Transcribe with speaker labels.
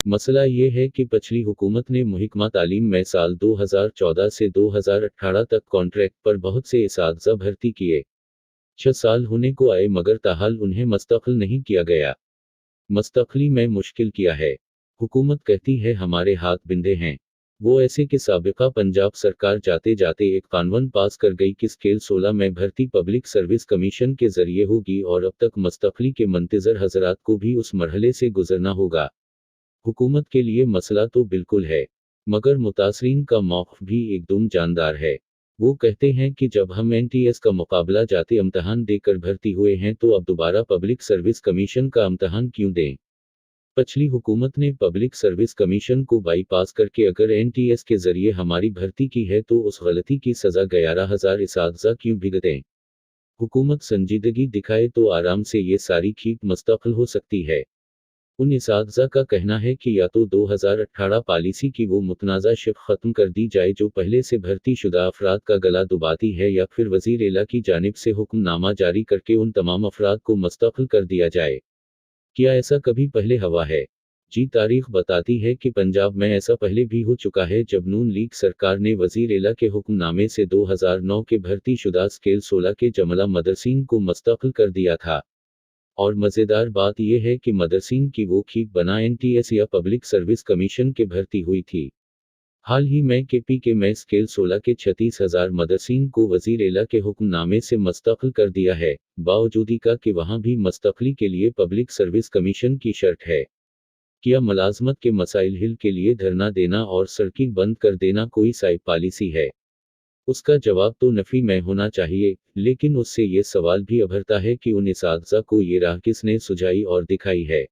Speaker 1: मसला ये है कि पिछली हुकूमत ने महकमा तालीम में साल 2014 से 2018 तक कॉन्ट्रैक्ट पर बहुत से इसातिज़ा भर्ती किए। 6 साल होने को आए मगर ताहाल उन्हें मुस्तक़िल नहीं किया गया। मुस्तक़ली में मुश्किल क्या है? हुकूमत कहती है हमारे हाथ बिंदे हैं। वो ऐसे कि साबिक़ा पंजाब सरकार जाते जाते एक कानून पास कर गई कि स्केल 16 में भर्ती पब्लिक सर्विस कमीशन के जरिए होगी और अब तक मुस्तक़ली के मुंतज़र हज़रात को भी उस मरहले से गुजरना होगा। हुकूमत के लिए मसला तो बिल्कुल है, मगर मुतासरीन का मौक़िफ़ भी एकदम जानदार है। वो कहते हैं कि जब हम एनटीएस का मुकाबला जाते इम्तहान देकर भर्ती हुए हैं तो अब दोबारा पब्लिक सर्विस कमीशन का इम्तहान क्यों दें? पिछली हुकूमत ने पब्लिक सर्विस कमीशन को बाईपास करके अगर एनटीएस के जरिए हमारी भर्ती की है तो उस गलती की सज़ा 11,000 इसातिज़ा क्यों भुगतें? हुकूमत संजीदगी दिखाए तो आराम से ये सारी खीप मुस्तक़िल हो सकती है। उन इसातिज़ा का कहना है कि या तो 2018 पॉलिसी की वो मुतनाज़ा शिफ्ट ख़त्म कर दी जाए जो पहले से भर्ती शुदा अफराद का गला दबाती है या फिर वज़ीर एला की जानिब से हुक्मनामा जारी करके उन तमाम अफराद को मुस्तक़िल कर दिया जाए। क्या ऐसा कभी पहले हुआ है? जी, तारीख़ बताती है कि पंजाब में ऐसा पहले भी हो चुका है जब नून लीग सरकार ने वज़ीर एला के हुक्मनामे से 2009 के भर्ती शुदा स्केल 16 के जमला मदरसीन को मुस्तक़िल कर दिया था। और मज़ेदार बात यह है कि मदरसीन की वो खीप बना एनटीएस या पब्लिक सर्विस कमीशन के भर्ती हुई थी। हाल ही में केपी के में स्केल 16 के 36,000 मदरसीन को वज़ीर एला के हुक्मनामे से मुस्तक़िल कर दिया है, बावजूद का कि वहाँ भी मुस्तक़ली के लिए पब्लिक सर्विस कमीशन की शर्त है। क्या मुलाज़मत के मसाइल हल के लिए धरना देना और सड़कें बंद कर देना कोई साइब पॉलिसी है? उसका जवाब तो नफ़ी में होना चाहिए, लेकिन उससे ये सवाल भी उभरता है कि उन इसातिज़ा को ये राह किसने सुझाई और दिखाई है।